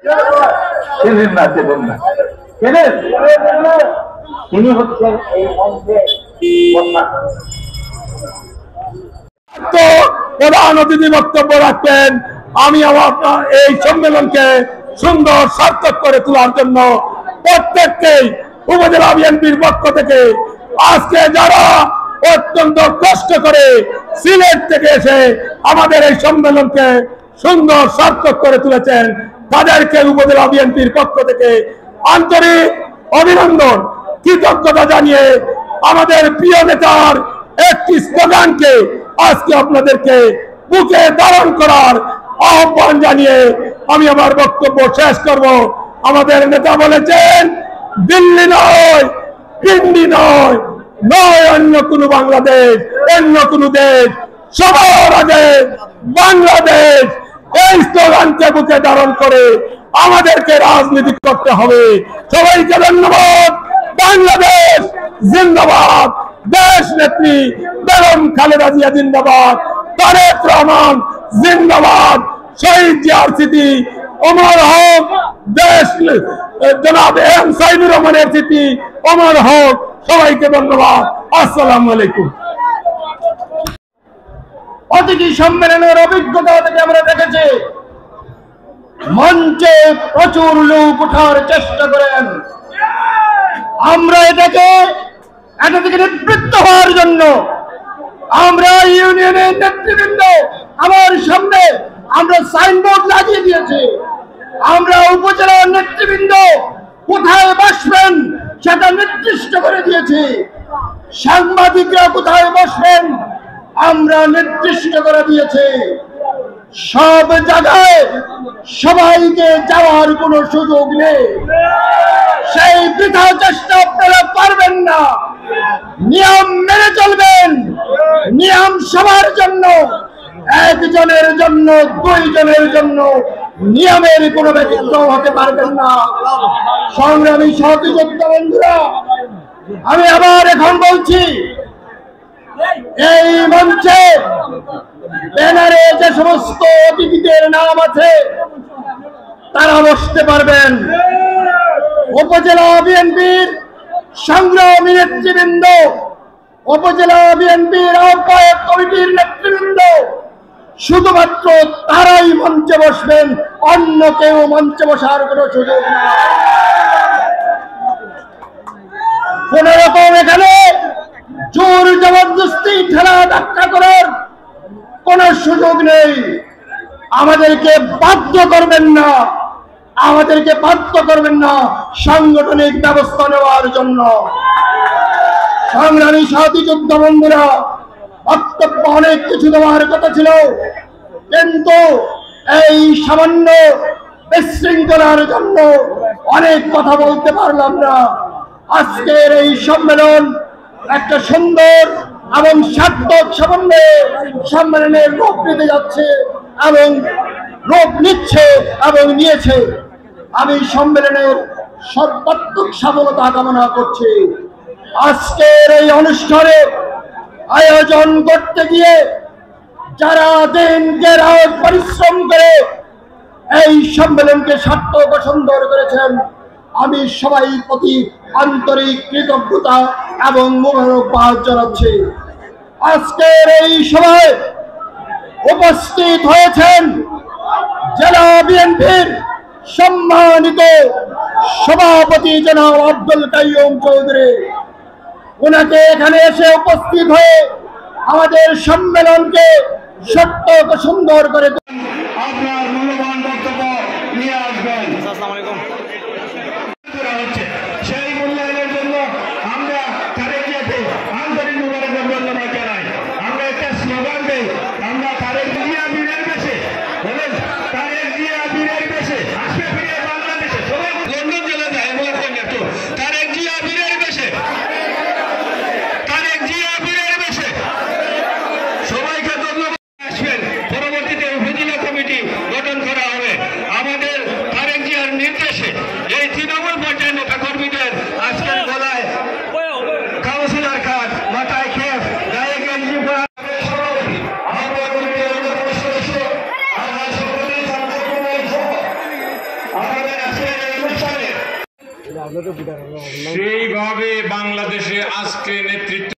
চেনেন না, চেনেন না, চেনেন? তিনি হচ্ছেন এই মঞ্চে প্রধান অতিথি বক্তব্য রাখবেন। আমি আমার এই সম্মেলনকে সুন্দর সার্থক করে তোলার জন্য প্রত্যেককেই উপজেলা বিএনপির পক্ষ থেকে আজকে যারা অত্যন্ত কষ্ট করে সিলেট থেকে এসে আমাদের এই সম্মেলনকে সুন্দর সার্থক করে তুলেছেন, তাদেরকে উপজেলা বিএনপির পক্ষ থেকে আন্তরিক অভিনন্দন, কৃতজ্ঞতা জানিয়ে আমাদের প্রিয় নেতার একটি স্লোগানকে আজকে আপনাদেরকে বুকে ধারণ করার আহ্বান জানিয়ে আমি আমার বক্তব্য শেষ করব। আমাদের নেতা বলেছেন, দিল্লি নয়, পিন্ডি নয়, নয় অন্য কোনো বাংলাদেশ, অন্য কোনো দেশ, সবার আগে বাংলাদেশ। এই স্লোগানকে বুকে ধারণ করে আমাদেরকে রাজনীতি করতে হবে। সবাইকে ধন্যবাদ। বাংলাদেশ জিন্দাবাদ, দেশ নেত্রী বেগম খালেদা জিয়া জিন্দাবাদ, তারেক রহমান জিন্দাবাদ, শহীদ জিয়ার স্মৃতি অমর হোক, দেশ জনাব এম সাইদুর রহমানের স্মৃতি অমর হোক। সবাইকে ধন্যবাদ। আসসালামু আলাইকুম। অতিথি সম্মেলনের অভিজ্ঞতা থেকে আমরা দেখেছি মঞ্চে প্রচুর লোক ওঠার চেষ্টা করেন। আমরা এটা থেকে নেতৃত্ব হওয়ার জন্য আমরা ইউনিয়নের নেতৃবৃন্দ আমার সামনে আমরা সাইনবোর্ড লাগিয়ে দিয়েছি। আমরা উপজেলার নেতৃবৃন্দ কোথায় বসবেন সেটা নির্দিষ্ট করে দিয়েছি। সাংবাদিকরা কোথায় বসবেন আমরা নির্দিষ্ট করে দিয়েছি। সব জায়গায় সবাইকে যাওয়ার কোনো সুযোগ নেই। সেই বৃথা চেষ্টা আপনারা পারবেন না। নিয়ম মেনে চলবেন। নিয়ম সবার জন্য, একজনের জন্য, দুইজনের জন্য নিয়মের কোনো ব্যতিক্রম হতে পারবেন না। সংগ্রামী সহযোদ্ধা বন্ধুরা, আমি আবার এখন বলছি, এই মঞ্চে ব্যানারে যে সমস্ত অতিথিদের নাম আছে তারা বসতে পারবেন। উপজেলা বিএনপির সংগ্রামী নেতৃবৃন্দ, উপজেলা বিএনপির আহ্বায়ক কমিটির নেতৃবৃন্দ শুধুমাত্র তারাই মঞ্চে বসবেন, অন্য কেউ মঞ্চে বসার কোনো সুযোগ নেই। কোন রকম এখানে জোর জবরদস্তি ঠেলা ধাক্কা করার কোন সুযোগ নেই। আমাদেরকে বাধ্য করবেন না, আমাদেরকে বাধ্য করবেন না সাংগঠনিক ব্যবস্থা নেওয়ার জন্য। সংগ্রামী সাথী যোদ্ধা বন্ধুরা, বক্তব্য অনেক কিছু দেওয়ার কথা ছিল, কিন্তু এই সামান্য বিশৃঙ্খলার জন্য অনেক কথা বলতে পারলাম না। আজকের এই সম্মেলন একটা সুন্দর এবং সার্থক সম্মেলনের রূপ নিতে যাচ্ছে এবং রূপ নিচ্ছে এবং নিয়েছে। আমি সম্মেলনের সর্বাত্মক সফলতা কামনা করছি। আজকের এই অনুষ্ঠানে আয়োজন করতে গিয়ে যারা দিনকে রাত পরিশ্রম করে এই সম্মেলনকে সার্থক ও সুন্দর করেছেন, আমি সবাই প্রতি আন্তরিক কৃতজ্ঞতা এবং মোবারকবাদ জানাচ্ছি। আজকের এই সভায় উপস্থিত হয়েছেন জেলা বিএনপির সম্মানিত সভাপতি জনাব আব্দুল কাইয়ুম চৌধুরী। ওনাকে এখানে এসে উপস্থিত হয়ে আমাদের সম্মেলনকে সার্থক ও সুন্দর করে আপনার মূল্যবান বক্তব্য নিয়ে আসবেন। সেই মূল্যায়নের জন্য আমরা তারেক জিয়াকে আন্তরিক মোবারকবাদ জানাই। আমরা একটা স্লোগান দেই, আমরা তারেক জিয়া বীরের বেশে বলেন, তারেক জিয়া বীরের বেশে আসবে ফিরে বাংলাদেশে। সবাই লন্ডন চলে যায় বলছেন একটু, তারেক জিয়া বীরের বেশে, তারেক জিয়া বীরের বেশে। সবাইকে ধন্যবাদ। আসবেন। পরবর্তীতে উপজেলা কমিটি গঠন করা হবে আমাদের তারেক জিয়ার নির্দেশে। সেইভাবে বাংলাদেশে আজকে নেতৃত্ব